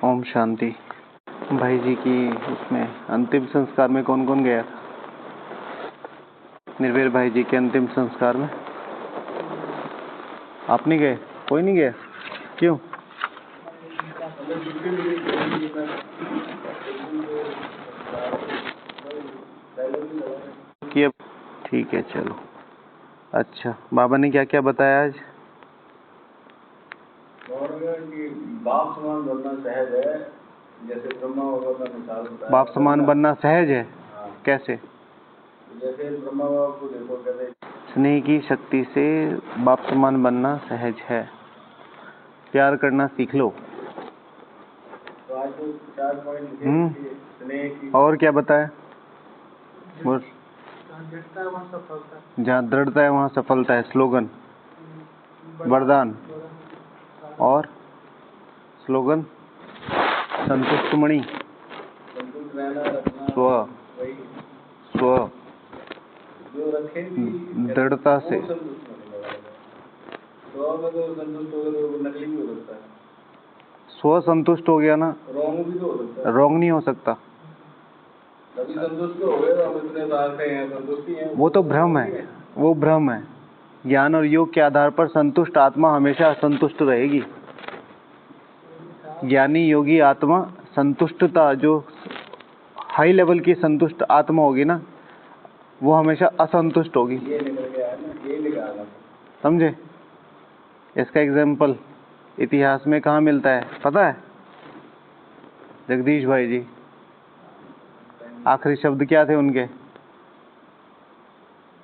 ओम शांति। भाई जी की उसमें अंतिम संस्कार में कौन कौन गया था? निर्भय भाई जी के अंतिम संस्कार में आप नहीं गए? कोई नहीं गया? क्यों? किया? ठीक है, चलो। अच्छा, बाबा ने क्या क्या बताया आज? बाप समान बनना सहज है, जैसे ब्रह्मा बाबा का मिसाल बताया। बाप समान बनना सहज है? हाँ। कैसे? जैसे ब्रह्मा बाबा को देखो, कहते स्नेह की शक्ति से बाप समान बनना सहज है। प्यार करना सीख लो। तो आज तो 4 पॉइंट लिखे, स्नेह की। और क्या बताया? जहाँ दृढ़ता है वहाँ सफलता है, स्लोगन, वरदान। और स्लोगन संतुष्ट मणि, संतुष्ट रहना, रखना, स्व स्व जो रखे दृढ़ता से। तो संतुष्ट हो गए तो नकली भी हो सकता है। स्व संतुष्ट हो गया ना, रॉन्ग भी तो हो सकता है। रॉन्ग नहीं हो सकता। तभी संतुष्ट हो गए, हम इतने साल से हैं, संतुष्टि है। वो तो भ्रम है, वो भ्रम है। ज्ञान और योग के आधार पर संतुष्ट आत्मा हमेशा असंतुष्ट रहेगी। ज्ञानी योगी आत्मा संतुष्टता, जो हाई लेवल की संतुष्ट आत्मा होगी ना, वो हमेशा असंतुष्ट होगी। ये निकल गया है ना, ये निकाला। समझे? इसका एग्जाम्पल इतिहास में कहाँ मिलता है पता है? जगदीश भाई जी, आखिरी शब्द क्या थे उनके?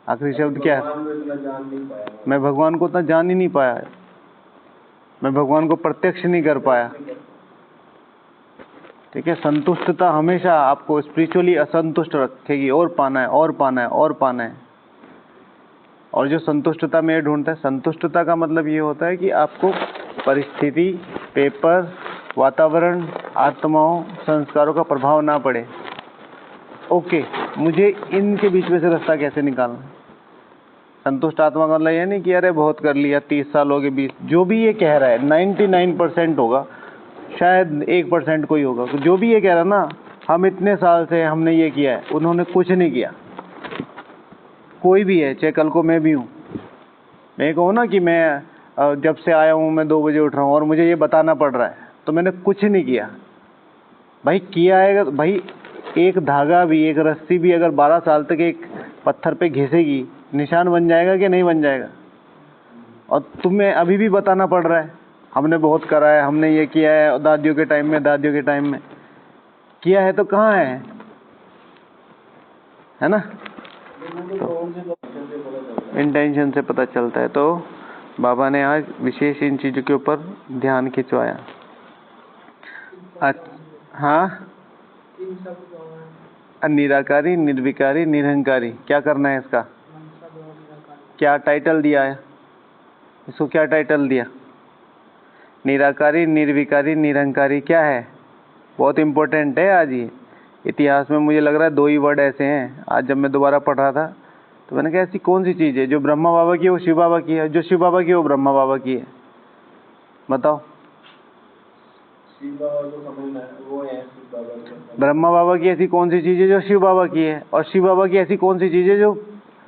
आखिरी शब्द क्या? मैं भगवान को उतना जान ही नहीं पाया, मैं भगवान को प्रत्यक्ष नहीं कर पाया। ठीक है, संतुष्टता हमेशा आपको स्पिरिचुअली असंतुष्ट रखेगी। और पाना है, और पाना है, और पाना है। और जो संतुष्टता में ढूंढता है, संतुष्टता का मतलब ये होता है कि आपको परिस्थिति, पेपर, वातावरण, आत्माओं, संस्कारों का प्रभाव ना पड़े। ओके, मुझे इनके बीच में से रास्ता कैसे निकालना? संतुष्ट आत्मा का मतलब ये नहीं कि अरे बहुत कर लिया, 30 साल हो गए, 20, जो भी ये कह रहा है 99% होगा, शायद 1% कोई होगा। जो भी ये कह रहा है ना, हम इतने साल से हमने ये किया है, उन्होंने कुछ नहीं किया। कोई भी है, चाहे कल को मैं भी हूँ। मैं कहूँ ना कि मैं जब से आया हूँ मैं 2 बजे उठ रहा हूँ और मुझे ये बताना पड़ रहा है, तो मैंने कुछ नहीं किया। भाई किया है भाई, एक धागा भी, एक रस्सी भी अगर 12 साल तक एक पत्थर पे घिसेगी, निशान बन जाएगा कि नहीं बन जाएगा? और तुम्हें अभी भी बताना पड़ रहा है हमने बहुत करा है, हमने ये किया है, दादियों के टाइम में, दादियों के टाइम में किया है, तो कहाँ है ना? तो इंटेंशन से पता चलता है। तो बाबा ने आज विशेष इन चीज़ों के ऊपर ध्यान खिंचवाया। हाँ, निराकारी, निर्विकारी, निरहंकारी। क्या करना है इसका? क्या टाइटल दिया है इसको? क्या टाइटल दिया? निराकारी, निर्विकारी, निरहंकारी क्या है? बहुत इम्पोर्टेंट है। आज ये इतिहास में मुझे लग रहा है 2 ही वर्ड ऐसे हैं। आज जब मैं दोबारा पढ़ रहा था तो मैंने कहा ऐसी कौन सी चीज़ है जो ब्रह्मा बाबा की है वो शिव बाबा की है, जो शिव बाबा की है वो ब्रह्मा बाबा की है? बताओ। शिव बाबा को समझना है, वो है शिव बाबा। ब्रह्मा बाबा की ऐसी कौन सी चीज़ है जो शिव बाबा की है, और शिव बाबा की ऐसी कौन सी चीज़ है जो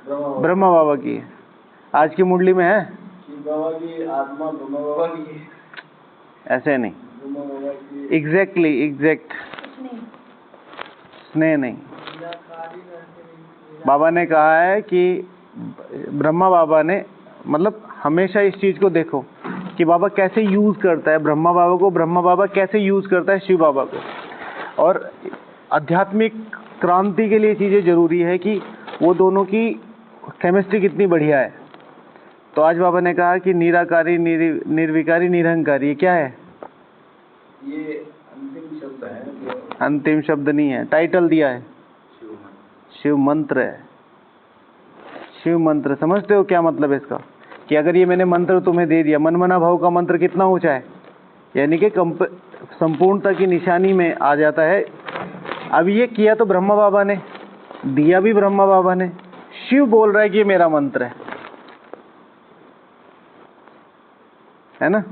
ब्रह्मा बाबा की है? आज की मुरली में है। शिव बाबा की आत्मा ब्रह्मा बाबा की है। ऐसे नहीं, ब्रह्मा बाबा की एग्जैक्टली, एग्जैक्ट स्नेह नहीं। बाबा ने कहा है कि ब्रह्मा बाबा ने, मतलब हमेशा इस चीज़ को देखो कि बाबा कैसे यूज़ करता है ब्रह्मा बाबा को, ब्रह्मा बाबा कैसे यूज़ करता है शिव बाबा को। और आध्यात्मिक क्रांति के लिए चीज़ें ज़रूरी है कि वो दोनों की केमिस्ट्री कितनी बढ़िया है। तो आज बाबा ने कहा कि निराकारी, निर्विकारी, निरहंकारी, ये क्या है? ये अंतिम शब्द है। अंतिम शब्द नहीं है, टाइटल दिया है, शिव मंत्र है। शिव मंत्र समझते हो क्या मतलब है इसका? कि अगर ये मैंने मंत्र तुम्हें दे दिया, मनमना भाव का मंत्र कितना ऊंचा है, यानी कि संपूर्णता की निशानी में आ जाता है। अब ये किया तो ब्रह्मा बाबा ने, दिया भी ब्रह्मा बाबा ने, शिव बोल रहा है कि ये मेरा मंत्र है ना?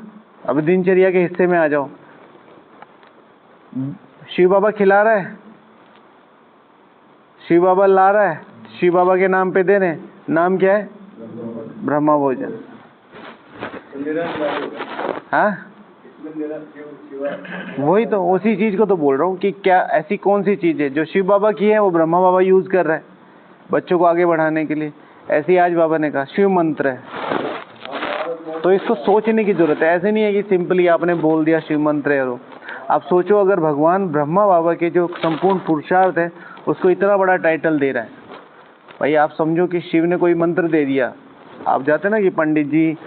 अब दिनचर्या के हिस्से में आ जाओ। शिव बाबा खिला रहा है, शिव बाबा ला रहा है, शिव बाबा के नाम पे दे रहे हैं। नाम क्या है? ब्रह्मा भोजन। हाँ, वही तो, उसी चीज को तो बोल रहा हूँ कि क्या ऐसी कौन सी चीज है जो शिव बाबा की है वो ब्रह्मा बाबा यूज कर रहा है बच्चों को आगे बढ़ाने के लिए। ऐसे ही आज बाबा ने कहा शिव मंत्र है, तो इसको सोचने की जरूरत है। ऐसे नहीं है कि सिंपली आपने बोल दिया शिव मंत्र है। आप सोचो, अगर भगवान ब्रह्मा बाबा के जो संपूर्ण पुरुषार्थ है उसको इतना बड़ा टाइटल दे रहा है, भाई आप समझो कि शिव ने कोई मंत्र दे दिया। आप जाते ना कि पंडित जी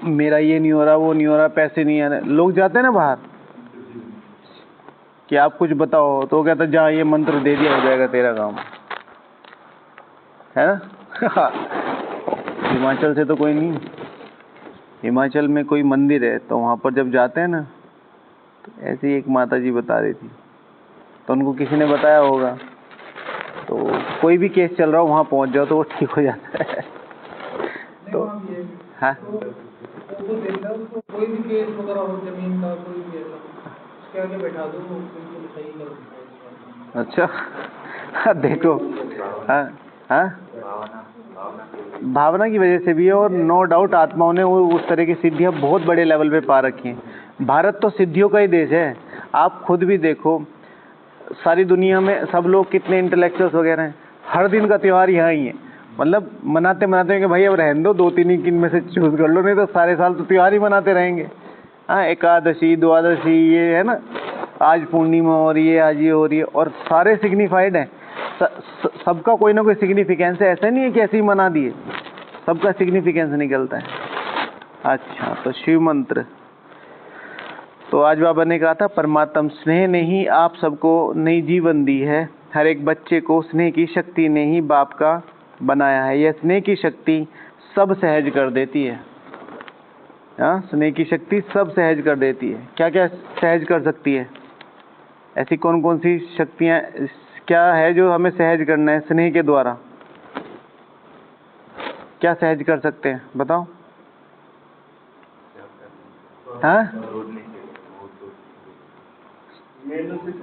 मेरा ये नहीं हो रहा, वो नहीं हो रहा, पैसे नहीं आ रहे, लोग जाते हैं ना बाहर कि आप कुछ बताओ, तो वो कहता है जहाँ ये मंत्र दे दिया हो जाएगा तेरा काम, है ना। हिमाचल से तो कोई नहीं, हिमाचल में कोई मंदिर है तो वहाँ पर जब जाते हैं ना, तो ऐसे ही एक माता जी बता रही थी, तो उनको किसी ने बताया होगा, तो कोई भी केस चल रहा हो वहाँ पहुँच जाओ तो वो ठीक हो जाता है। तो हाँ, कोई भी केस वगैरह हो, जमीन का कोई भी ऐसा, उसके आगे बैठा दो, वो बिल्कुल सही कर देता है। अच्छा, हाँ देखो, हाँ हाँ, भावना की वजह से भी है, और नो डाउट आत्माओं ने वो उस तरह की सिद्धियां बहुत बड़े लेवल पे पा रखी हैं। भारत तो सिद्धियों का ही देश है। आप खुद भी देखो, सारी दुनिया में सब लोग कितने इंटेलेक्चुअल्स वगैरह हैं, हर दिन का त्यौहार यहाँ ही है। मतलब मनाते मनाते हैं कि भाई अब रहने दो, 2-3 ही में से चूज कर लो, नहीं तो सारे साल तो त्यौहार ही मनाते रहेंगे। हाँ, एकादशी, द्वादशी, ये है ना, आज पूर्णिमा हो रही है, आज ये हो रही है, और सारे सिग्निफाइड हैं। सबका कोई ना कोई सिग्निफिकेंस है, ऐसा नहीं है कि ऐसे ही मना दिए, सबका सिग्निफिकेंस निकलता है। अच्छा, तो शिव मंत्र, तो आज बाबा ने कहा था परमात्म स्नेह ने ही आप सबको नई जीवन दी है। हर एक बच्चे को स्नेह की शक्ति ने ही बाप का बनाया है। यह स्नेह की शक्ति सब सहज कर देती है। हाँ, स्नेह की शक्ति सब सहज कर देती है। क्या क्या सहज कर सकती है? ऐसी कौन कौन सी शक्तियाँ क्या है जो हमें सहज करना है स्नेह के द्वारा? क्या सहज कर सकते हैं बताओ? हाँ,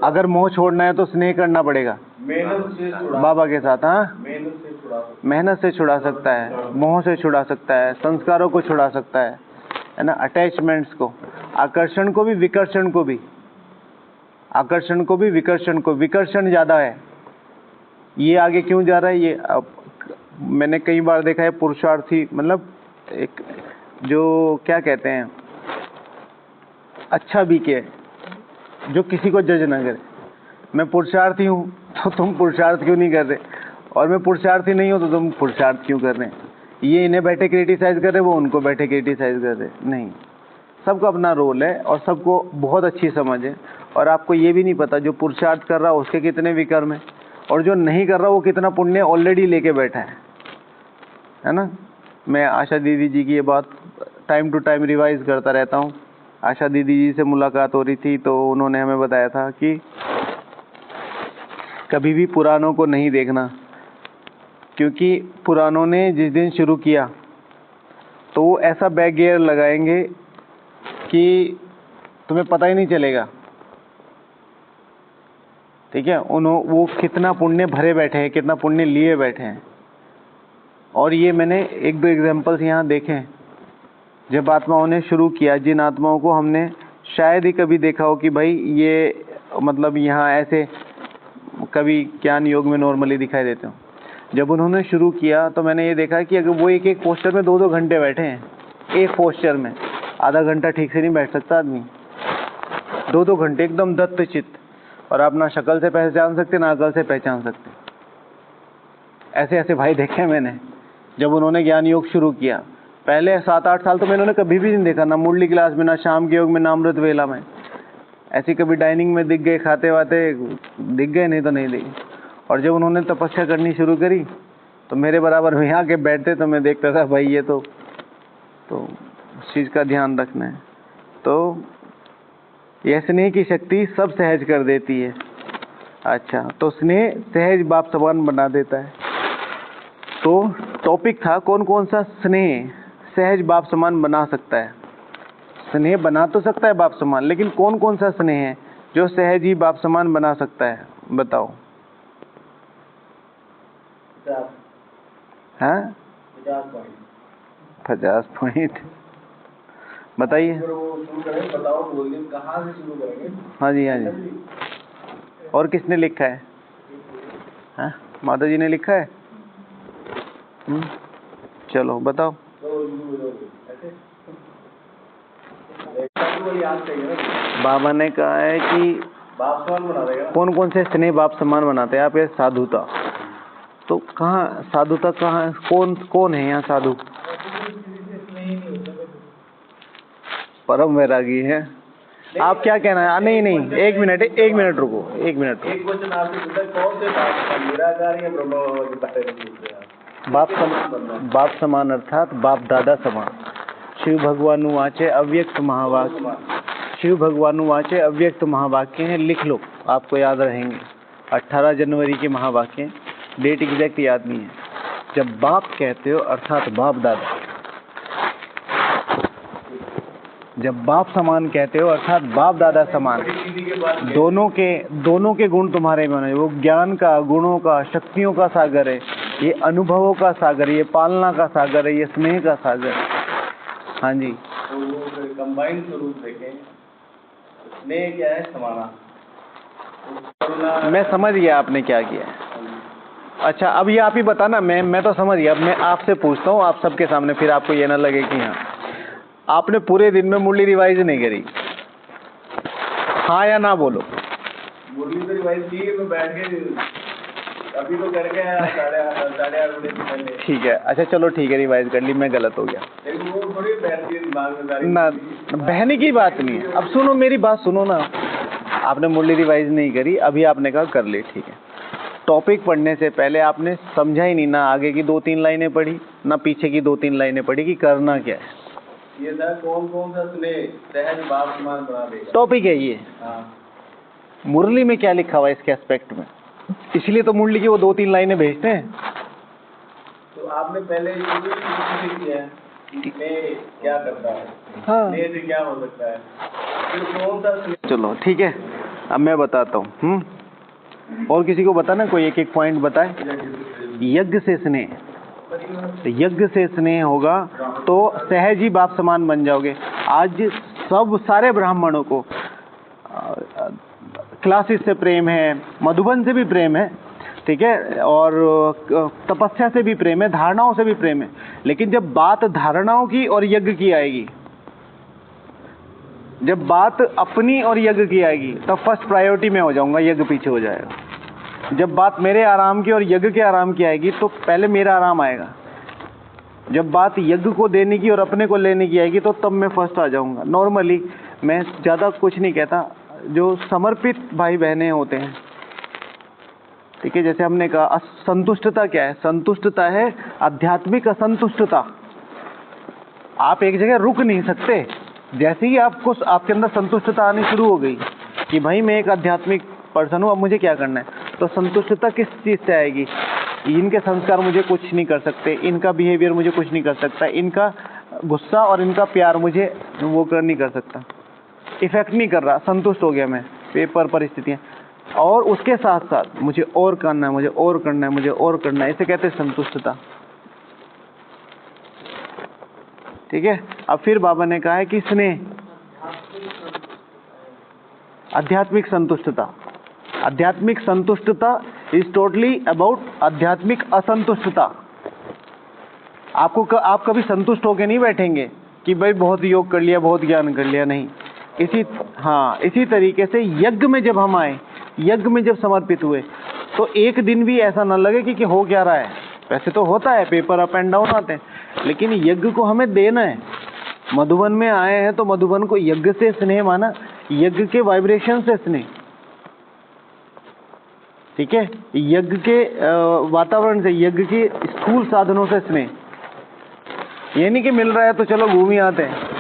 अगर मोह छोड़ना है तो स्नेह करना पड़ेगा बाबा के साथ। हाँ, मेहनत से छुड़ा सकता है, मोह से छुड़ा सकता है, संस्कारों को छुड़ा सकता है ना, अटैचमेंट्स को, आकर्षण को भी, विकर्षण को भी, आकर्षण को भी, विकर्षण को। विकर्षण ज्यादा है, ये आगे क्यों जा रहा है? ये मैंने कई बार देखा है, पुरुषार्थी मतलब एक जो क्या कहते हैं, अच्छा भी के, जो किसी को जज ना करे। मैं पुरुषार्थी हूँ तो तुम पुरुषार्थ क्यों नहीं कर रहे, और मैं पुरुषार्थी नहीं हूँ तो तुम पुरुषार्थ क्यों कर रहे हैं। ये इन्हें बैठे क्रिटिसाइज कर रहे, वो उनको बैठे क्रिटिसाइज कर रहे, नहीं। सबका अपना रोल है और सबको बहुत अच्छी समझ है। और आपको ये भी नहीं पता जो पुरुषार्थ कर रहा है उसके कितने विकर्म है, और जो नहीं कर रहा वो कितना पुण्य ऑलरेडी लेके बैठा है ना। मैं आशा दीदी जी की ये बात टाइम टू टाइम रिवाइज करता रहता हूँ। आशा दीदी जी से मुलाकात हो रही थी तो उन्होंने हमें बताया था कि कभी भी पुरानों को नहीं देखना, क्योंकि पुरानों ने जिस दिन शुरू किया तो वो ऐसा बैक गियर लगाएंगे कि तुम्हें पता ही नहीं चलेगा। ठीक है, वो कितना पुण्य भरे बैठे हैं, कितना पुण्य लिए बैठे हैं। और ये मैंने 1-2 एग्जाम्पल्स यहाँ देखे हैं। जब आत्माओं ने शुरू किया, जिन आत्माओं को हमने शायद ही कभी देखा हो कि भाई ये मतलब यहाँ ऐसे कभी ज्ञान योग में नॉर्मली दिखाई देते हो, जब उन्होंने शुरू किया तो मैंने ये देखा कि अगर वो एक पोस्टर में 2-2 घंटे बैठे हैं, एक पोस्टर में आधा घंटा ठीक से नहीं बैठ सकता आदमी, 2-2 घंटे एकदम दत्तचित्त, और आप ना शक्ल से पहचान सकते ना अकल से पहचान सकते। ऐसे ऐसे भाई देखे मैंने जब उन्होंने ज्ञान योग शुरू किया। पहले 7-8 साल तो मैंने उन्हें कभी भी नहीं देखा, ना मुरली क्लास में, ना शाम के योग में, ना अमृत वेला में। ऐसे कभी डाइनिंग में दिख गए, खाते वाते दिख गए, नहीं तो नहीं दिखे। और जब उन्होंने तपस्या करनी शुरू करी तो मेरे बराबर में आके बैठते, तो मैं देखता था भाई ये तो उस चीज़ का ध्यान रखना है। तो यह स्नेह की शक्ति सब सहज कर देती है। अच्छा, तो स्नेह सहज बाप समान बना देता है। तो टॉपिक था कौन कौन सा स्नेह सहज बाप समान बना सकता है। स्नेह बना तो सकता है बाप समान, लेकिन कौन कौन सा स्नेह है जो सहज ही बाप समान बना सकता है, बताओ। 50 हैं? 50 पॉइंट 50 पॉइंट बताइए। अगर वो शुरू करें, बताओ बोलिए कहाँ से शुरू करेंगे? हाँ जी, हाँ जी। और किसने लिखा है? हाँ, माता जी ने लिखा है। चलो बताओ। तो ऐसे याद चाहिए ना। बाबा ने कहा है कि बाप समान बना देगा। कौन कौन से स्नेह बाप समान बनाते हैं? आप ये साधुता, तो कहाँ साधुता, कहाँ कौन कौन है यहाँ साधु? परम वैरागी है। आप क्या कहना है? नहीं नहीं, एक मिनट रुको, एक मिनट। एक क्वेश्चन आपसे पूछा, कौन से बाप, निराकार या ब्रह्म के बारे में पूछ रहे हैं? बाप समान अर्थात बाप दादा समान। शिव भगवान वाचे अव्यक्त महावाक्य, शिव भगवान वाचे अव्यक्त महावाक्य हैं, लिख लो, आपको याद रहेंगे। 18 जनवरी के महावाक्य, डेट एग्जैक्ट याद नहीं है। जब बाप कहते हो अर्थात बाप दादा, जब बाप समान कहते हो अर्थात बाप दादा समान, दोनों के गुण तुम्हारे में होने। वो ज्ञान का, गुणों का, शक्तियों का सागर है, ये अनुभवों का सागर, ये पालना का सागर है, ये स्नेह का सागर। हाँ जी। तो वो कंबाइंड स्वरूप देखें, स्नेह क्या है? समाना। मैं समझ गया आपने क्या किया है। अच्छा, अब ये आप ही बताना। मैं तो समझ गया। अब मैं आपसे पूछता हूँ आप सबके सामने, फिर आपको ये ना लगे कि हाँ आपने पूरे दिन में मुरली रिवाइज नहीं करी। हाँ या ना बोलो। मुरली तो रिवाइज की, मैं बैठ के अभी तो करके आया 8:30 बजे पहले। ठीक है, अच्छा चलो ठीक है, रिवाइज कर ली, मैं गलत हो गया। लेकिन वो थोड़ी बैठती है दिमाग में ना, बहने की बात नहीं है। अब सुनो मेरी बात, सुनो ना। आपने मुरली रिवाइज नहीं करी, अभी आपने कहा कर ली, ठीक है। टॉपिक पढ़ने से पहले आपने समझा ही नहीं, ना आगे की 2-3 लाइनें पढ़ी, ना पीछे की 2-3 लाइनें पढ़ी कि करना क्या है। ये था कौन कौन सा स्नेह सहज बाप समान बना देगा, टॉपिक है ये। हाँ। मुरली में क्या लिखा हुआ है इसके एस्पेक्ट में, इसलिए तो मुरली की वो 2-3 लाइनें भेजते हैं। तो आपने पहले ये भी किया है कि स्नेह क्या करता है, हाँ, स्नेह से क्या हो सकता है, फिर कौन सा स्नेह। चलो ठीक है, अब मैं बताता हूँ। और किसी को बताना, कोई एक एक पॉइंट बताए। यज्ञ से स्नेह, यज्ञ से स्नेह होगा तो सहज ही बाप समान बन जाओगे। आज सब सारे ब्राह्मणों को क्लासेस से प्रेम है, मधुबन से भी प्रेम है, ठीक है, और तपस्या से भी प्रेम है, धारणाओं से भी प्रेम है। लेकिन जब बात धारणाओं की और यज्ञ की आएगी, जब बात अपनी और यज्ञ की आएगी, तब फर्स्ट प्रायोरिटी में हो जाऊंगा, यज्ञ पीछे हो जाएगा। जब बात मेरे आराम की और यज्ञ के आराम की आएगी, तो पहले मेरा आराम आएगा। जब बात यज्ञ को देने की और अपने को लेने की आएगी, तो तब मैं फर्स्ट आ जाऊंगा। नॉर्मली मैं ज़्यादा कुछ नहीं कहता, जो समर्पित भाई बहनें होते हैं, ठीक है, जैसे हमने कहा असंतुष्टता क्या है? संतुष्टता है आध्यात्मिक असंतुष्टता। आप एक जगह रुक नहीं सकते। जैसे ही आपको आपके अंदर संतुष्टता आनी शुरू हो गई कि भाई मैं एक आध्यात्मिक पर्सन हूँ, अब मुझे क्या करना है, तो संतुष्टता किस चीज़ से आएगी? इनके संस्कार मुझे कुछ नहीं कर सकते, इनका बिहेवियर मुझे कुछ नहीं कर सकता, इनका गुस्सा और इनका प्यार मुझे वो कर नहीं कर सकता, इफेक्ट नहीं कर रहा, संतुष्ट हो गया मैं, पेपर परिस्थितियाँ। और उसके साथ साथ मुझे और करना है, मुझे और करना है, मुझे और करना है, इसे कहते हैं संतुष्टता, ठीक है। अब फिर बाबा ने कहा है कि स्नेह, आध्यात्मिक संतुष्टता। आध्यात्मिक संतुष्टता इज टोटली अबाउट आध्यात्मिक असंतुष्टता। आप कभी संतुष्ट होकर नहीं बैठेंगे कि भाई बहुत योग कर लिया, बहुत ज्ञान कर लिया, नहीं। इसी तरीके से यज्ञ में जब हम आए, यज्ञ में जब समर्पित हुए, तो एक दिन भी ऐसा न लगे कि हो क्या रहा है। वैसे तो होता है, पेपर अप एंड डाउन आते हैं, लेकिन यज्ञ को हमें देना है। मधुबन में आए हैं तो मधुबन को यज्ञ से स्नेह माना, यज्ञ के वाइब्रेशन से स्नेह, ठीक है, यज्ञ के वातावरण से, यज्ञ के स्थूल साधनों से स्नेह। ये नहीं कि मिल रहा है तो चलो घूम ही आते हैं।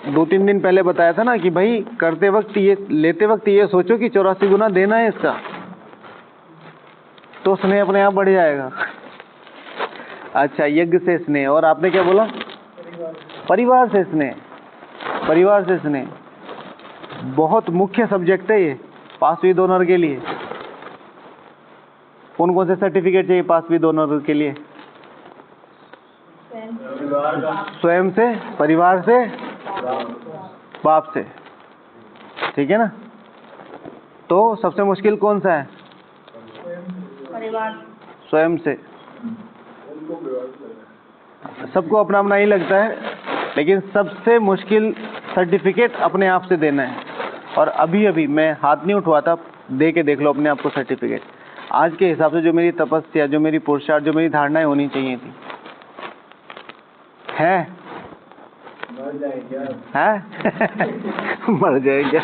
2-3 दिन पहले बताया था ना कि भाई करते वक्त ये, लेते वक्त ये सोचो कि 84 गुना देना है इसका, तो स्नेह अपने आप बढ़ जाएगा। अच्छा, यज्ञ से स्नेह। और आपने क्या बोला? परिवार से स्नेह, परिवार से स्नेह। बहुत मुख्य सब्जेक्ट है ये पास विद ऑनर के लिए। कौन कौन से सर्टिफिकेट चाहिए पास विद ऑनर के लिए? स्वयं से, परिवार से, बाप से, ठीक है ना। तो सबसे मुश्किल कौन सा है? परिवार। स्वयं से। सबको अपना अपना ही लगता है, लेकिन सबसे मुश्किल सर्टिफिकेट अपने आप से देना है। और अभी अभी मैं हाथ नहीं उठवाता, दे के देख लो अपने आप को सर्टिफिकेट। आज के हिसाब से जो मेरी तपस्या, जो मेरी पुरुषार्थ, जो मेरी धारणाएं होनी चाहिए थी, है मर जाएगा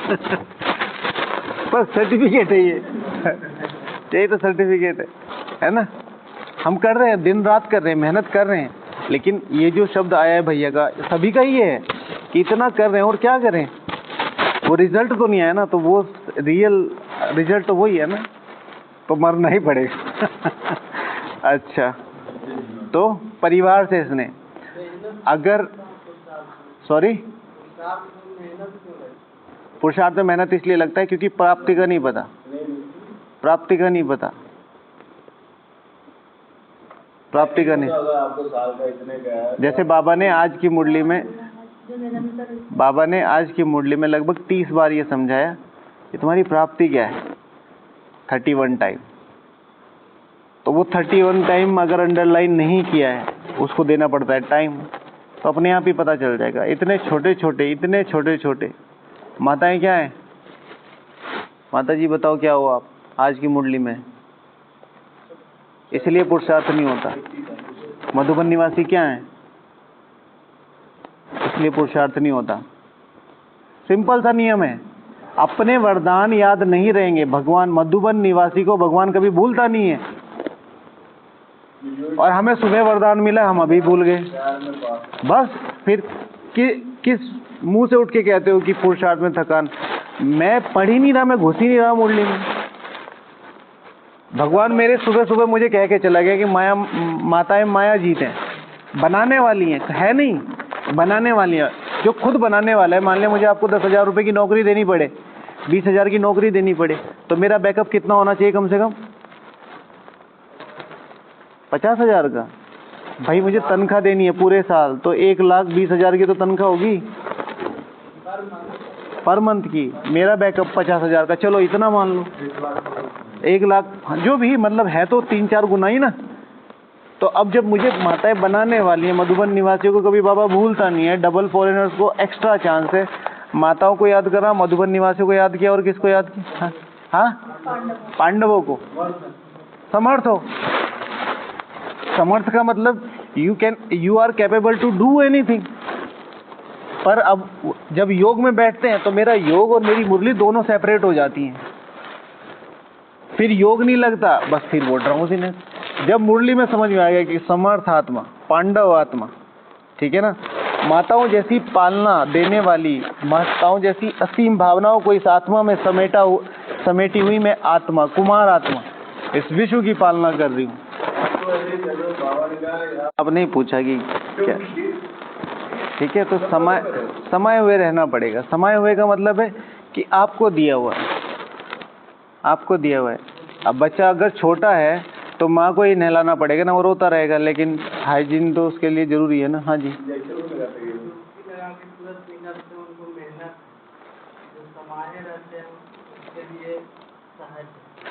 पर सर्टिफिकेट है ये, यही तो सर्टिफिकेट है ना। हम कर रहे हैं, दिन रात कर रहे हैं, मेहनत कर रहे हैं, लेकिन ये जो शब्द आया है भैया का, सभी का ही है कि इतना कर रहे हैं और क्या करें, वो रिजल्ट तो नहीं आया ना, तो वो रियल रिजल्ट तो वही है ना, तो मरना ही पड़ेगा। अच्छा, तो परिवार से इसने, अगर सॉरी पुरुषार्थ में मेहनत इसलिए लगता है क्योंकि प्राप्ति का नहीं पता, प्राप्ति का नहीं पता, प्राप्ति का नहीं। आपको साल का इतने का है, जैसे बाबा ने आज की मुरली में, बाबा ने आज की मुरली में लगभग 30 बार ये समझाया कि तुम्हारी प्राप्ति क्या है, 31 टाइम। तो वो 31 टाइम अगर अंडरलाइन नहीं किया है, उसको देना पड़ता है टाइम, तो अपने आप ही पता चल जाएगा। इतने छोटे छोटे, इतने छोटे छोटे। माताएं क्या है? माता जी बताओ क्या हो आप आज की मुरली में? इसलिए पुरुषार्थ नहीं होता। मधुबन निवासी क्या है? इसलिए पुरुषार्थ नहीं होता। सिंपल सा नियम है, अपने वरदान याद नहीं रहेंगे। भगवान, मधुबन निवासी को भगवान कभी भूलता नहीं है। और हमें सुबह वरदान मिला, हम अभी भूल गए, बस। फिर किस मुंह से उठ के कहते हो कि पुरुषार्थ में थकान? मैं पढ़ ही नहीं रहा, मैं घुस ही नहीं रहा मुरली में। भगवान मेरे सुबह सुबह मुझे कह के चला गया कि माया, माताएं माया जीत हैं, बनाने वाली हैं, है नहीं, बनाने वाली है। जो खुद बनाने वाला है, मान लिया मुझे आपको 10,000 रुपए की नौकरी देनी पड़े, 20,000 की नौकरी देनी पड़े, तो मेरा बैकअप कितना होना चाहिए? कम से कम 50,000 का। भाई मुझे तनख्वाह देनी है पूरे साल, तो 1,20,000 की तो तनख्वाह होगी पर मंथ की। मेरा बैकअप 50,000 का, चलो इतना मान लो, 1 लाख, जो भी मतलब है, तो 3-4 गुना ही ना। तो अब जब मुझे माताएं बनाने वाली है, मधुबन निवासियों को कभी बाबा भूलता नहीं है। डबल फॉरेनर्स को एक्स्ट्रा चांस है। माताओं को याद करा, मधुबन निवासियों को याद किया, और किसको याद किया? हाँ, पांडवों को। समर्थ हो। समर्थ का मतलब you are capable to do anything. पर अब जब योग में बैठते हैं तो मेरा योग और मेरी मुरली दोनों सेपरेट हो जाती हैं। फिर योग नहीं लगता, बस फिर वो ड्राउजीनेस। जब मुरली में समझ में आ गया कि समर्थ आत्मा, पांडव आत्मा, ठीक है ना, माताओं जैसी पालना देने वाली, माताओं जैसी असीम भावनाओं को इस आत्मा में समेटी हुई मैं आत्मा, कुमार आत्मा, इस विश्व की पालना कर रही हूँ। अब नहीं पूछा कि क्या, ठीक है। तो समाये हुए रहना पड़ेगा। समाये हुए का मतलब है कि आपको दिया हुआ है, आपको दिया हुआ है। अब बच्चा अगर छोटा है तो माँ को ही नहलाना पड़ेगा ना, वो रोता रहेगा, लेकिन हाइजीन तो उसके लिए जरूरी है ना। हाँ जी,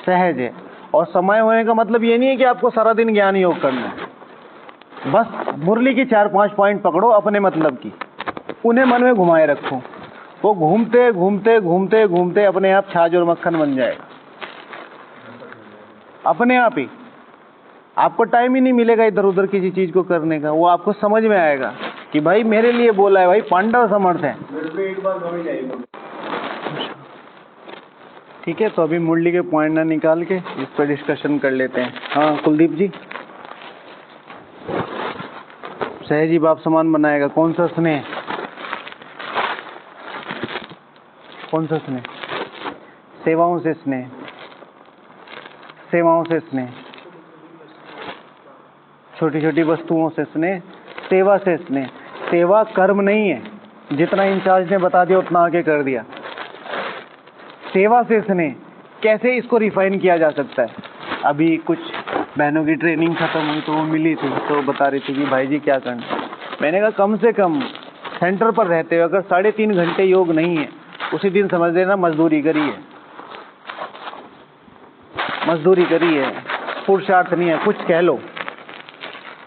सहज है। और समय होने का मतलब ये नहीं है कि आपको सारा दिन ज्ञान योग करना है। बस मुरली की 4-5 पॉइंट पकड़ो अपने मतलब की, उन्हें मन में घुमाए रखो। वो घूमते घूमते घूमते घूमते अपने आप छाछ और मक्खन बन जाएगा, अपने आप ही। आपको टाइम ही नहीं मिलेगा इधर उधर किसी चीज को करने का। वो आपको समझ में आएगा कि भाई मेरे लिए बोला है, भाई पांडव समर्थ है। ठीक है, तो अभी मुरली के पॉइंट ना निकाल के इस पर डिस्कशन कर लेते हैं। हाँ कुलदीप जी, सहजी बाप समान बनाएगा। कौन सा स्नेह? कौन सा स्नेह? सेवाओं से स्नेह, सेवाओं से स्नेह, छोटी छोटी वस्तुओं से स्नेह, सेवा से स्नेह। सेवा कर्म नहीं है, जितना इंचार्ज ने बता दिया उतना आगे कर दिया। सेवा से स्नेह, कैसे इसको रिफाइन किया जा सकता है। अभी कुछ बहनों की ट्रेनिंग खत्म हुई तो वो मिली थी, तो बता रही थी कि भाई जी क्या करना। मैंने कहा कम से कम सेंटर पर रहते हुए अगर 3.5 घंटे योग नहीं है, उसी दिन समझ लेना मजदूरी करी है, मजदूरी करी है, पुरुषार्थ नहीं है, कुछ कह लो।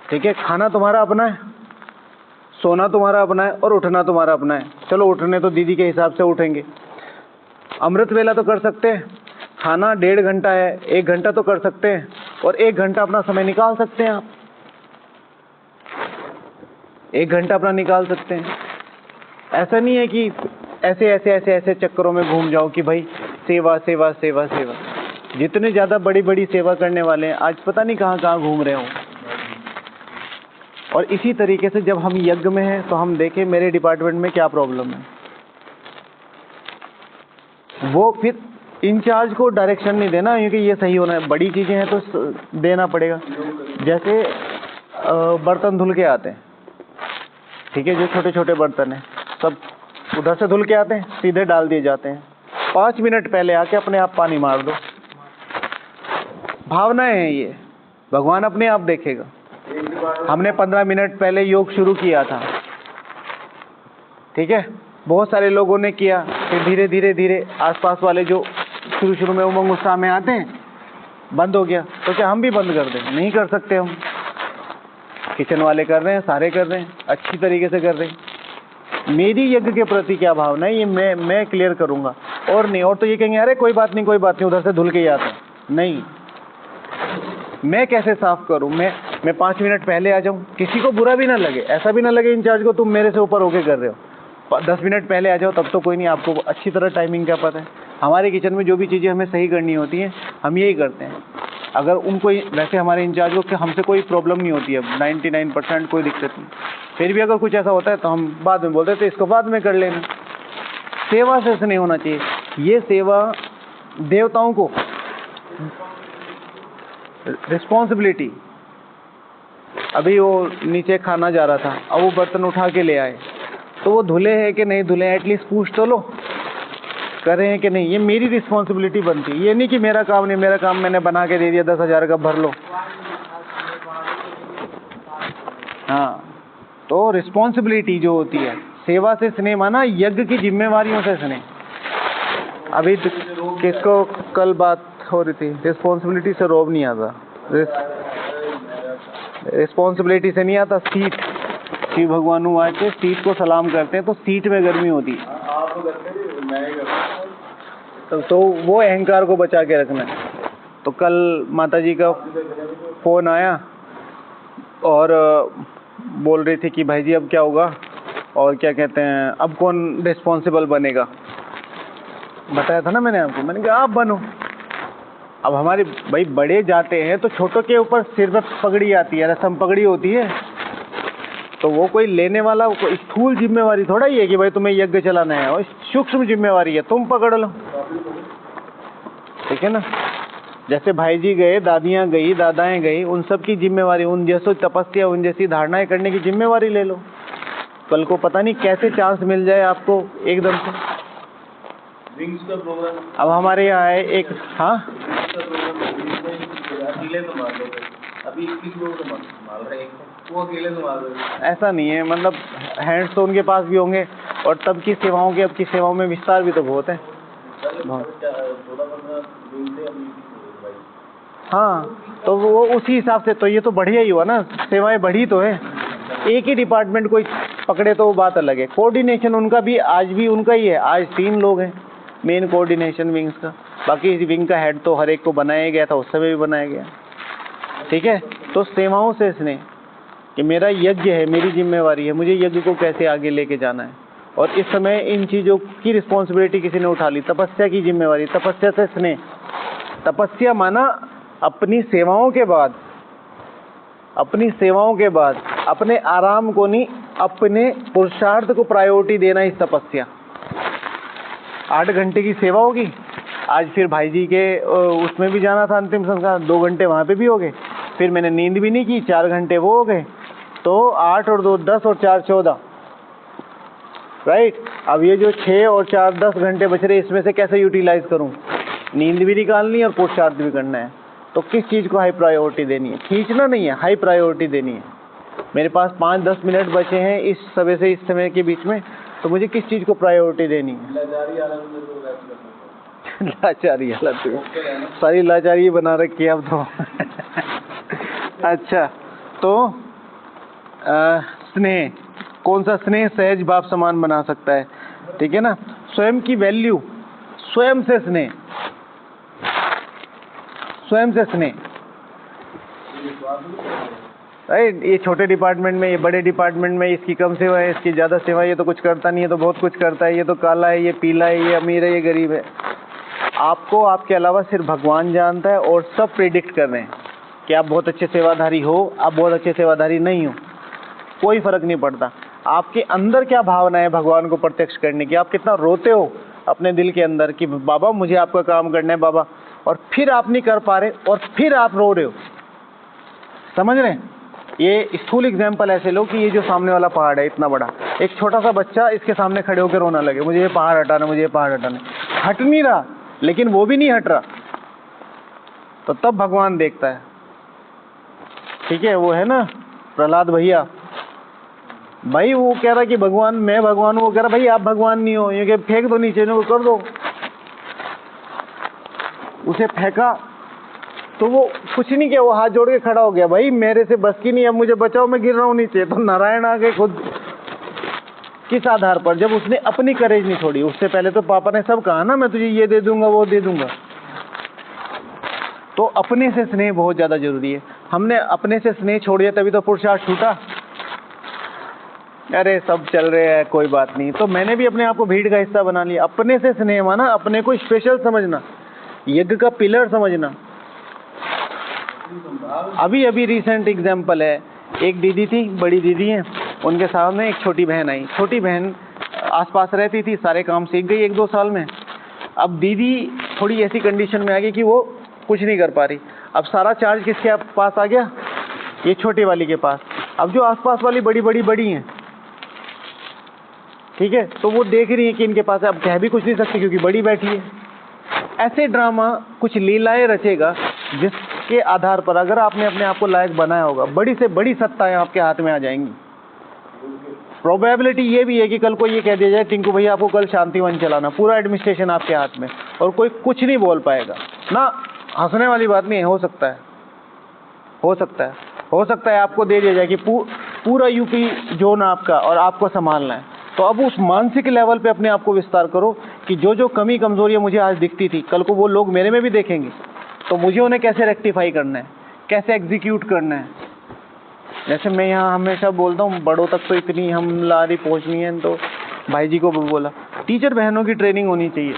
ठीक है, खाना तुम्हारा अपना है, सोना तुम्हारा अपना है और उठना तुम्हारा अपना है। चलो उठने तो दीदी के हिसाब से उठेंगे। अमृत वेला तो कर सकते हैं, खाना 1.5 घंटा है, 1 घंटा तो कर सकते हैं और 1 घंटा अपना समय निकाल सकते हैं। आप 1 घंटा अपना निकाल सकते हैं। ऐसा नहीं है कि ऐसे ऐसे ऐसे ऐसे चक्करों में घूम जाओ कि भाई सेवा सेवा सेवा सेवा। जितने ज़्यादा बड़ी बड़ी सेवा करने वाले हैं आज पता नहीं कहाँ कहाँ घूम रहे हो। और इसी तरीके से जब हम यज्ञ में हैं तो हम देखें मेरे डिपार्टमेंट में क्या प्रॉब्लम है। वो फिर इंचार्ज को डायरेक्शन नहीं देना क्योंकि ये सही होना है, बड़ी चीज़ें हैं तो देना पड़ेगा। जैसे बर्तन धुल के आते हैं, ठीक है, जो छोटे छोटे बर्तन हैं सब उधर से धुल के आते हैं, सीधे डाल दिए जाते हैं। 5 मिनट पहले आके अपने आप पानी मार दो। भावनाएं हैं ये, भगवान अपने आप देखेगा। हमने 15 मिनट पहले योग शुरू किया था, ठीक है, बहुत सारे लोगों ने किया, फिर धीरे धीरे धीरे आसपास वाले जो शुरू में उमंग उत्साह में आते हैं बंद हो गया। तो क्या हम भी बंद कर दें? नहीं कर सकते हम। किचन वाले कर रहे हैं, सारे कर रहे हैं, अच्छी तरीके से कर रहे हैं। मेरी यज्ञ के प्रति क्या भावना है ये मैं क्लियर करूंगा और नहीं। और तो ये कहेंगे अरे कोई बात नहीं उधर से धुल के ही आते हैं। नहीं, मैं कैसे साफ करूं? मैं 5 मिनट पहले आ जाऊं, किसी को बुरा भी ना लगे, ऐसा भी ना लगे इंचार्ज को तुम मेरे से ऊपर होके कर रहे हो। 10 मिनट पहले आ जाओ तब तो कोई नहीं, आपको अच्छी तरह टाइमिंग का पता है। हमारे किचन में जो भी चीज़ें हमें सही करनी होती हैं हम यही करते हैं। अगर उनको वैसे हमारे इंचार्ज को हमसे कोई प्रॉब्लम नहीं होती है, 99% कोई दिक्कत नहीं। फिर भी अगर कुछ ऐसा होता है तो हम बाद में बोलते थे इसको बाद में कर लेना। सेवा से ऐसे नहीं होना चाहिए। ये सेवा देवताओं को रिस्पॉन्सिबिलिटी। अभी वो नीचे खाना जा रहा था, अब वो बर्तन उठा के ले आए तो वो धुले हैं कि नहीं धुले, एटलीस्ट पूछ तो लो करे हैं कि नहीं। ये मेरी रिस्पॉन्सिबिलिटी बनती है। ये नहीं कि मेरा काम नहीं, मेरा काम मैंने बना के दे दिया 10,000 का भर लो। हाँ, तो रिस्पॉन्सिबिलिटी जो होती है, सेवा से स्नेह माना यज्ञ की जिम्मेवारियों से स्नेह। अभी किसको कल बात हो रही थी, रिस्पॉन्सिबिलिटी से रोब नहीं आता, रिस्पॉन्सिबिलिटी से नहीं आता। सीट, शिव भगवान वहाँ के सीट को सलाम करते हैं तो सीट में गर्मी होती है। तो वो अहंकार को बचा के रखना है। तो कल माता जी का फोन आया और बोल रही थी कि भाई जी अब क्या होगा और क्या कहते हैं अब कौन रिस्पॉन्सिबल बनेगा। बताया था ना मैंने आपको, मैंने कहा आप बनो। अब हमारे भाई बड़े जाते हैं तो छोटों के ऊपर सिर पे पगड़ी आती है, रस्म पगड़ी होती है। तो वो कोई लेने वाला कोई स्थूल जिम्मेवारी थोड़ा ही है कि भाई तुम्हें यज्ञ चलाना है, और सूक्ष्म जिम्मेवारी है, तुम पकड़ लो। ठीक है ना। जैसे भाई जी गए, दादियाँ गई, दादाएं गई, उन सब की जिम्मेवारी, उन जैसो तपस्या, उन जैसी धारणाएं करने की जिम्मेवारी ले लो। कल को पता नहीं कैसे चांस मिल जाए आपको एकदम से। विंग्स का प्रोग्राम अब हमारे यहाँ है एक, हाँ अकेले तो मार लोगे, अभी 21 लोग तो मार रहे हैं, वो अकेले तो मार रहे। ऐसा नहीं है, मतलब हैंड्स तो उनके पास भी होंगे और तब की सेवाओं के अब की सेवाओं में विस्तार भी तो बहुत है। हाँ, तो वो उसी हिसाब से, तो ये तो बढ़िया ही हुआ ना, सेवाएं बढ़ी तो है। एक ही डिपार्टमेंट कोई पकड़े तो वो बात अलग है। कोऑर्डिनेशन उनका भी आज भी उनका ही है। आज 3 लोग हैं मेन कोऑर्डिनेशन विंग्स का, बाकी इस विंग का हेड तो हर एक को बनाया गया था, उस समय भी बनाया गया। ठीक है, तो सेवाओं से इसने कि मेरा यज्ञ है, मेरी जिम्मेवारी है, मुझे यज्ञ को कैसे आगे लेके जाना है। और इस समय इन चीज़ों की रिस्पॉन्सिबिलिटी किसी ने उठा ली। तपस्या की जिम्मेवारी, तपस्या से स्नेह। तपस्या माना अपनी सेवाओं के बाद, अपनी सेवाओं के बाद अपने आराम को नहीं, अपने पुरुषार्थ को प्रायोरिटी देना इस तपस्या। 8 घंटे की सेवा होगी आज, फिर भाई जी के उसमें भी जाना था अंतिम संस्कार, 2 घंटे वहाँ पे भी हो गए, फिर मैंने नींद भी नहीं की, 4 घंटे वो हो गए, तो 8 और 2 10 और 4 14, राइट। अब ये जो 6 और 4 10 घंटे बच रहे, इसमें से कैसे यूटिलाइज करूँ? नींद भी निकालनी है और पुरुषार्थ भी करना है। तो किस चीज़ को हाई प्रायोरिटी देनी है? खींचना नहीं है, हाई प्रायोरिटी देनी है। मेरे पास 5-10 मिनट बचे हैं इस समय से इस समय के बीच में, तो मुझे किस चीज़ को प्रायोरिटी देनी है? लाचारी हालत में तो रेस्ट करना लाचारी हालत में ओके रहना। सारी लाचारी बना रखी है अब तो। अच्छा, तो स्नेह, कौन सा स्नेह सहज भाव समान बना सकता है? ठीक है ना। स्वयं की वैल्यू, स्वयं से स्नेह, स्वयं से स्नेह। राइट। ये छोटे डिपार्टमेंट में, ये बड़े डिपार्टमेंट में इसकी कम सेवा है, इसकी ज़्यादा सेवा है, ये तो कुछ करता नहीं है, तो बहुत कुछ करता है, ये तो काला है, ये पीला है, ये अमीर है, ये गरीब है। आपको आपके अलावा सिर्फ भगवान जानता है और सब प्रेडिक्ट कर रहे हैं कि आप बहुत अच्छे सेवाधारी हो, आप बहुत अच्छे सेवाधारी नहीं हो, कोई फर्क नहीं पड़ता। आपके अंदर क्या भावना है भगवान को प्रत्यक्ष करने की? आप कितना रोते हो अपने दिल के अंदर कि बाबा मुझे आपका काम करना है बाबा, और फिर आप नहीं कर पा रहे और फिर आप रो रहे हो। समझ रहे हैं? ये स्थूल एग्जाम्पल ऐसे लो कि ये जो सामने वाला पहाड़ है इतना बड़ा, एक छोटा सा बच्चा इसके सामने खड़े होकर रोना लगे, मुझे ये पहाड़ हटाना, मुझे ये पहाड़ हटाना। हट नहीं रहा, लेकिन वो भी नहीं हट रहा, तो तब भगवान देखता है। ठीक है, वो है ना प्रहलाद भैया, भाई वो कह रहा कि भगवान, मैं भगवान हूँ, वो कह रहा भाई आप भगवान नहीं हो, ये कह फेंक दो नीचे, इनको कर दो। उसे फेंका तो वो कुछ नहीं किया, वो हाथ जोड़ के खड़ा हो गया, भाई मेरे से बस की नहीं, अब मुझे बचाओ, मैं गिर रहा हूँ नीचे। तो नारायण आ गए खुद। किस आधार पर? जब उसने अपनी करेज नहीं छोड़ी। उससे पहले तो पापा ने सब कहा ना, मैं तुझे ये दे दूंगा, वो दे दूंगा। तो अपने से स्नेह बहुत ज्यादा जरूरी है। हमने अपने से स्नेह छोड़ दिया, तभी तो पुरुषार्थ छूटा। अरे सब चल रहे हैं, कोई बात नहीं। तो मैंने भी अपने आप को भीड़ का हिस्सा बना लिया। अपने से स्नेह माना अपने को स्पेशल समझना, यज्ञ का पिलर समझना। अभी अभी रिसेंट एग्जाम्पल है, एक दीदी थी, बड़ी दीदी है, उनके सामने एक छोटी बहन आई। छोटी बहन आसपास रहती थी, सारे काम सीख गई 1-2 साल में। अब दीदी थोड़ी ऐसी कंडीशन में आ गई कि वो कुछ नहीं कर पा रही। अब सारा चार्ज किसके पास आ गया? ये छोटी वाली के पास। अब जो आसपास वाली बड़ी हैं, ठीक है, तो वो देख रही है कि इनके पास, अब कह भी कुछ नहीं सकती क्योंकि बड़ी बैठी है। ऐसे ड्रामा कुछ लीलाएं रचेगा जिसके आधार पर अगर आपने अपने आप को लायक बनाया होगा, बड़ी से बड़ी सत्ताएं आपके हाथ में आ जाएंगी। प्रोबेबिलिटी ये भी है कि कल को ये कह दिया जाए टिंकू भैया आपको कल शांतिवन चलाना, पूरा एडमिनिस्ट्रेशन आपके हाथ में, और कोई कुछ नहीं बोल पाएगा ना। हंसने वाली बात नहीं है, हो सकता है, हो सकता है, हो सकता है आपको दे दिया जाए कि पूरा यूपी जोन आपका और आपको संभालना है। तो अब उस मानसिक लेवल पे अपने आप को विस्तार करो कि जो जो कमी कमजोरियां मुझे आज दिखती थी, कल को वो लोग मेरे में भी देखेंगे, तो मुझे उन्हें कैसे रेक्टिफाई करना है, कैसे एग्जीक्यूट करना है। जैसे मैं यहाँ हमेशा बोलता हूँ, बड़ों तक तो इतनी हमलारी पहुँचनी है, तो भाई जी को भी बोला, टीचर बहनों की ट्रेनिंग होनी चाहिए।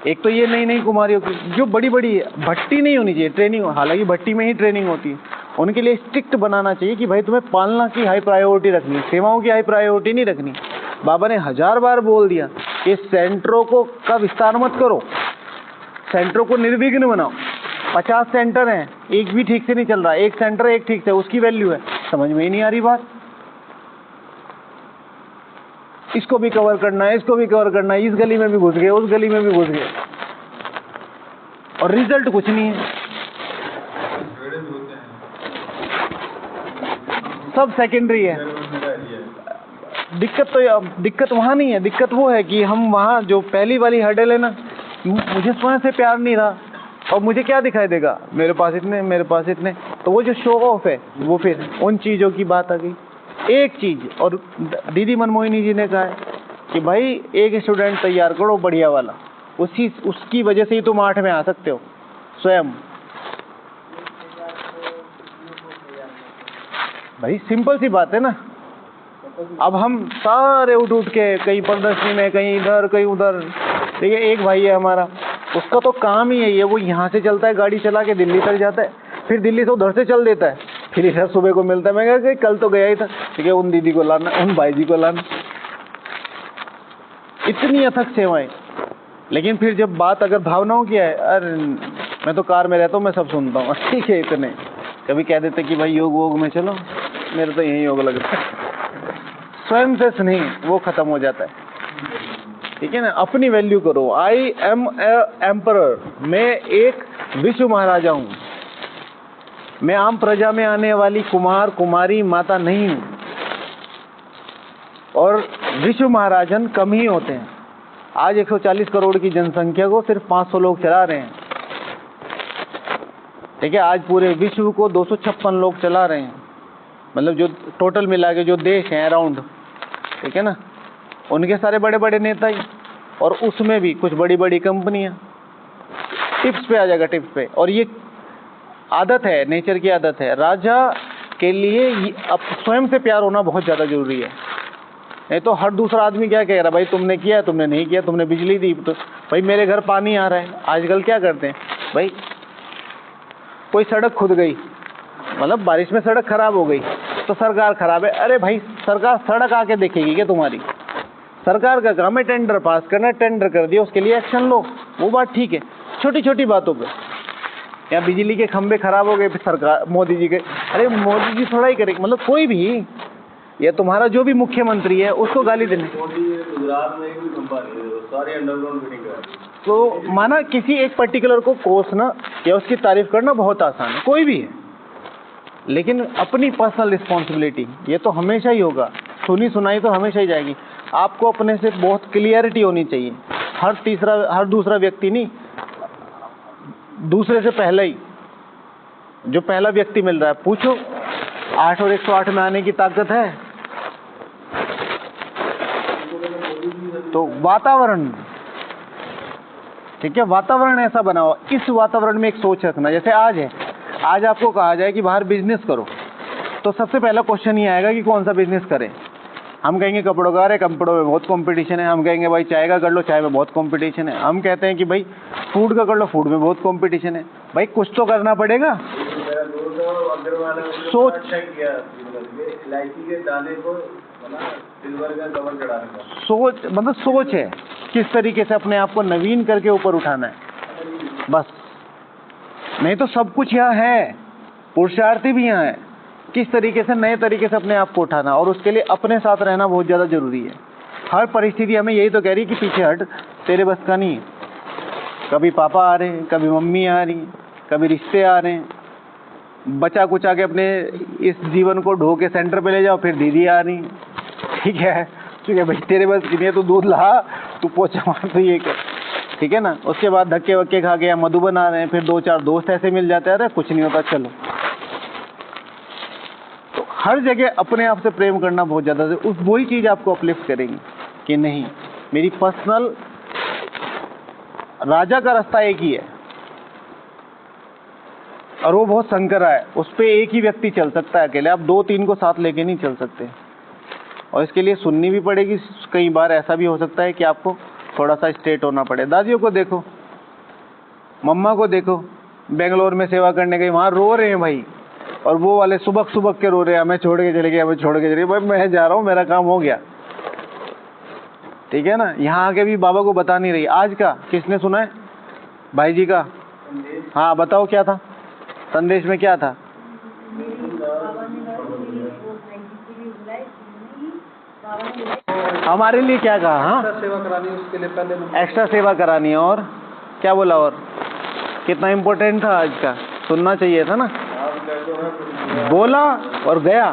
एक तो ये नई नई कुमारियों की जो बड़ी बड़ी भट्टी नहीं होनी चाहिए ट्रेनिंग, हालांकि भट्टी में ही ट्रेनिंग होती है, उनके लिए स्ट्रिक्ट बनाना चाहिए कि भाई तुम्हें पालना की हाई प्रायोरिटी रखनी है, सेवाओं की हाई प्रायोरिटी नहीं रखनी। बाबा ने 1000 बार बोल दिया कि सेंटरों को का विस्तार मत करो, सेंटरों को निर्विघ्न बनाओ। 50 सेंटर हैं, एक भी ठीक से नहीं चल रहा, एक सेंटर एक ठीक से, उसकी वैल्यू है, समझ में ही नहीं आ रही बात। इसको भी कवर करना है, इसको भी कवर करना है, इस गली में भी घुस गए, उस गली में भी घुस गए, और रिजल्ट कुछ नहीं है, सब सेकेंडरी है। दिक्कत वहाँ नहीं है, दिक्कत वो है कि हम वहाँ जो पहली वाली हर्डल है ना, मुझे स्वयं से प्यार नहीं रहा, और मुझे क्या दिखाई देगा, मेरे पास इतने, मेरे पास इतने, तो वो जो शो ऑफ है वो फिर उन चीज़ों की बात आ गई। एक चीज़ और दीदी मनमोहिनी जी ने कहा है कि भाई एक स्टूडेंट तैयार करो बढ़िया वाला, उसकी वजह से ही तुम 8 में आ सकते हो स्वयं। भाई सिंपल सी बात है ना। अब हम सारे उठ के कहीं प्रदर्शनी में, कहीं इधर कहीं उधर। देखिए एक भाई है हमारा, उसका तो काम ही है वो यहाँ से चलता है गाड़ी चला के दिल्ली तक जाता है, फिर दिल्ली से उधर से चल देता है, फिर इधर सुबह को मिलता है। मैं कहा कि कल तो गया ही था, ठीक है, उन दीदी को लाना, उन भाई जी को लाना, इतनी अथक सेवाएं। लेकिन फिर जब बात अगर भावनाओं की है, अरे मैं तो कार में रहता हूँ, मैं सब सुनता हूँ, ठीक है, इतने कभी कह देते कि भाई योग वोग में चलो, मेरा तो यही योग लगता है। स्वयं से स्नेह वो खत्म हो जाता है, ठीक है ना। अपनी वैल्यू करो। आई एम एम्परर, मैं एक विश्व महाराजा हूँ, मैं आम प्रजा में आने वाली कुमार कुमारी माता नहीं हूँ। और विश्व महाराजन कम ही होते हैं। आज 140 करोड़ की जनसंख्या को सिर्फ 500 लोग चला रहे हैं, ठीक है। आज पूरे विश्व को 256 लोग चला रहे हैं, मतलब जो टोटल मिला के जो देश हैं अराउंड, ठीक है ना, उनके सारे बड़े बड़े नेता ही, और उसमें भी कुछ बड़ी बड़ी कंपनियां। टिप्स पे आ जाएगा, टिप्स पे। और ये आदत है, नेचर की आदत है। राजा के लिए अब स्वयं से प्यार होना बहुत ज़्यादा जरूरी है। नहीं तो हर दूसरा आदमी क्या कह रहा, भाई तुमने किया, तुमने नहीं किया, तुमने बिजली दी, तो भाई मेरे घर पानी आ रहा है। आजकल क्या करते हैं, भाई कोई सड़क खुद गई, मतलब बारिश में सड़क खराब हो गई तो सरकार खराब है। अरे भाई सरकार सड़क आके देखेगी क्या तुम्हारी? सरकार का काम है टेंडर पास करना, टेंडर कर दिया, उसके लिए एक्शन लो, वो बात ठीक है। छोटी छोटी बातों पे, या बिजली के खंभे खराब हो गए, फिर सरकार मोदी जी के, अरे मोदी जी थोड़ा ही करेंगे, मतलब कोई भी, या तुम्हारा जो भी मुख्यमंत्री है उसको गाली देने। गुजरात में एक भी खंभा नहीं है, सारे अंडरग्राउंड फिटिंग है। तो माना किसी एक पर्टिकुलर को कोसना या उसकी तारीफ करना बहुत आसान है, कोई भी है, लेकिन अपनी पर्सनल रिस्पॉन्सिबिलिटी ये तो हमेशा ही होगा, सुनी सुनाई तो हमेशा ही जाएगी। आपको अपने से बहुत क्लियरिटी होनी चाहिए। हर दूसरा व्यक्ति नहीं, दूसरे से पहले ही जो पहला व्यक्ति मिल रहा है पूछो, 8 और 108 में आने की ताकत है? तो वातावरण, ठीक है, वातावरण ऐसा बना हुआ, इस वातावरण में एक सोच रखना। जैसे आज है, आज आपको कहा जाए कि बाहर बिजनेस करो, तो सबसे पहला क्वेश्चन ये आएगा कि कौन सा बिजनेस करें। हम कहेंगे कपड़ों का, अरे कपड़ों में बहुत कंपटीशन है। हम कहेंगे भाई चाय का कर लो, चाय में बहुत कंपटीशन है। हम कहते हैं कि भाई फूड का कर लो, फूड में बहुत कंपटीशन है। भाई कुछ तो करना पड़ेगा। सोच, इलायची के दाने को सिल्वर का कवर चढ़ाने का सोच, मतलब सोच है किस तरीके से अपने आप को नवीन करके ऊपर उठाना है, बस। नहीं तो सब कुछ यहाँ है, पुरुषार्थी भी यहाँ है, किस तरीके से नए तरीके से अपने आप को उठाना, और उसके लिए अपने साथ रहना बहुत ज़्यादा जरूरी है। हर परिस्थिति हमें यही तो कह रही है कि पीछे हट, तेरे बस का नहीं है। कभी पापा आ रहे हैं, कभी मम्मी आ रही, कभी रिश्ते आ रहे हैं, बचा कुचा के अपने इस जीवन को ढो के सेंटर पे ले जाओ, फिर दीदी आ रही, ठीक है, ठीक है भाई तेरे बस की नहीं है, तू दूध ला, तू पोछा मार, तो ये कर, ठीक है ना। उसके बाद धक्के वक्के खा के या मधुबन आ रहे हैं, फिर 2-4 दोस्त ऐसे मिल जाते हैं, अरे कुछ नहीं होता चलो। तो हर जगह अपने आप से प्रेम करना बहुत ज़्यादा, उस वही चीज़ आपको अपलिफ्ट करेंगी कि नहीं, मेरी पर्सनल, राजा का रास्ता एक ही है और वो बहुत संकरा है, उस पर एक ही व्यक्ति चल सकता है अकेले। आप 2-3 को साथ लेके नहीं चल सकते, और इसके लिए सुननी भी पड़ेगी। कई बार ऐसा भी हो सकता है कि आपको थोड़ा सा स्ट्रेट होना पड़े। दादियों को देखो, मम्मा को देखो, बेंगलोर में सेवा करने गई, वहाँ रो रहे हैं भाई, और वो वाले सुबह सुबह के रो रहे हैं, हमें छोड़ के चले गए, हमें छोड़ के चले गए। भाई मैं जा रहा हूँ, मेरा काम हो गया, ठीक है ना। यहाँ आके भी बाबा को बता नहीं रही। आज का किसने सुना है? भाई जी का। हाँ बताओ क्या था संदेश में, क्या था? हमारे लिए क्या कहा? हाँ, सेवा करानी, उसके लिए पहले एक्स्ट्रा सेवा करानी है। और क्या बोला? और कितना इम्पोर्टेंट था आज का, सुनना चाहिए था ना। बोला और गया।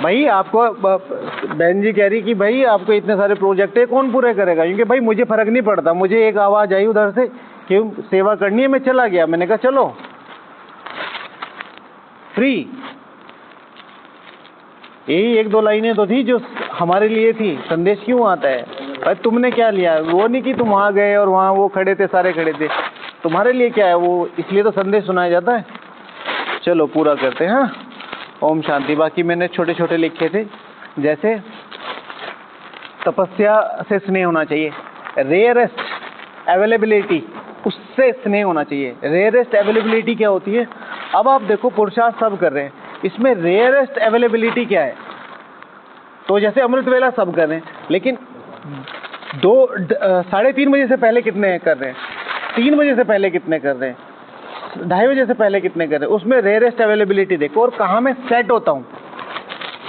भाई आपको बहन जी कह रही कि भाई आपको इतने सारे प्रोजेक्ट है, कौन पूरे करेगा? क्योंकि भाई मुझे फर्क नहीं पड़ता, मुझे एक आवाज़ आई उधर से कि सेवा करनी है, मैं चला गया। मैंने कहा चलो, फ्री। यही 1-2 लाइनें तो थी जो हमारे लिए थी। संदेश क्यों आता है? भाई तुमने क्या लिया? वो नहीं कि तुम वहाँ गए और वहाँ वो खड़े थे, सारे खड़े थे, तुम्हारे लिए क्या है वो, इसलिए तो संदेश सुनाया जाता है। चलो पूरा करते हैं। हाँ, ओम शांति। बाकी मैंने छोटे छोटे लिखे थे, जैसे तपस्या से स्नेह होना चाहिए, रेयरेस्ट अवेलेबिलिटी उससे स्नेह होना चाहिए। रेयरेस्ट अवेलेबिलिटी क्या होती है? अब आप देखो पुरुषार्थ सब कर रहे हैं, इसमें रेयरेस्ट अवेलेबिलिटी क्या है? तो जैसे अमृत वेला सब कर रहे हैं, लेकिन 3:30 बजे से पहले कितने कर रहे हैं? 3 बजे से पहले कितने कर रहे हैं? 2:30 बजे से पहले कितने कर रहे हैं? उसमें रेयरेस्ट अवेलेबिलिटी देखो। और कहाँ मैं सेट होता हूँ,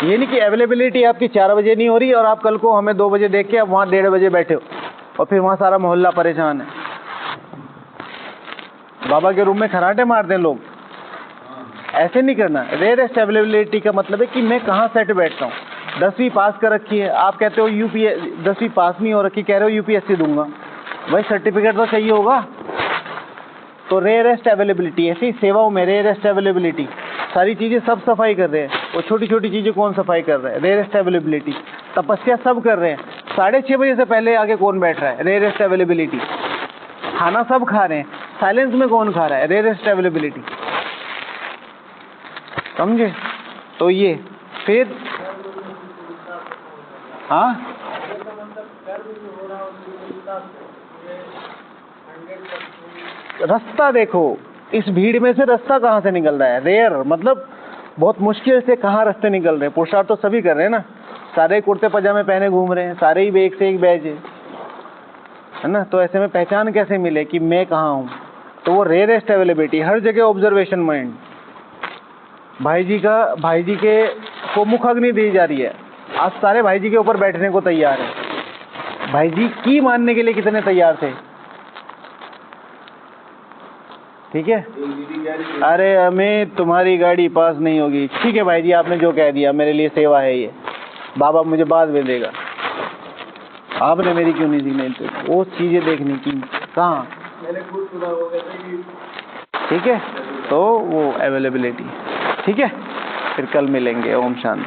ये नहीं कि अवेलेबिलिटी आपकी 4 बजे नहीं हो रही और आप कल को हमें 2 बजे देख के आप वहाँ 1:30 बजे बैठे हो और फिर वहाँ सारा मोहल्ला परेशान है। बाबा के रूम में खर्राटे मारते हैं लोग, ऐसे नहीं करना। रेयरेस्ट अवेलेबिलिटी का मतलब है कि मैं कहाँ सेट बैठता हूँ। 10वीं पास कर रखी है, आप कहते हो 10वीं पास नहीं हो रखी, कह रहे हो यूपीएससी दूंगा, भाई सर्टिफिकेट तो चाहिए होगा। तो रेयरेस्ट अवेलेबिलिटी, ऐसी सेवाओं में रेयरेस्ट अवेलेबिलिटी, सारी चीज़ें सब सफाई कर रहे हैं, वो छोटी छोटी चीज़ें कौन सफाई कर रहा है? Rarest availability. तपस्या सब कर रहे हैं, 6:30 बजे से पहले आगे कौन बैठ रहा है? Rarest availability. खाना सब खा रहे हैं, साइलेंस में कौन खा रहा है? Rarest availability. समझे? तो ये फिर हाँ, रास्ता देखो, इस भीड़ में से रास्ता कहाँ से निकल रहा है? रेयर मतलब बहुत मुश्किल से कहाँ रास्ते निकल रहे हैं। पुरुषार्थ तो सभी कर रहे हैं ना, सारे कुर्ते पजामे पहने घूम रहे हैं, सारे ही एक से एक बैच है ना। तो ऐसे में पहचान कैसे मिले कि मैं कहाँ हूँ? तो वो रेयरेस्ट अवेलेबिलिटी, हर जगह ऑब्जर्वेशन माइंड। भाई जी के को मुखाग्नि दी जा रही है, आज सारे भाई जी के ऊपर बैठने को तैयार है। भाई जी की मानने के लिए कितने तैयार थे? ठीक है, अरे हमें तुम्हारी गाड़ी पास नहीं होगी, ठीक है भाई जी आपने जो कह दिया, मेरे लिए सेवा है ये, बाबा मुझे बाद में देगा, आपने मेरी क्यों नहीं दी? नहीं तो वो चीज़ें देखने की कहाँ, मैंने खुद सुना वो कहते कि ठीक है। तो वो अवेलेबिलिटी, ठीक है। फिर कल मिलेंगे। ओम शांति।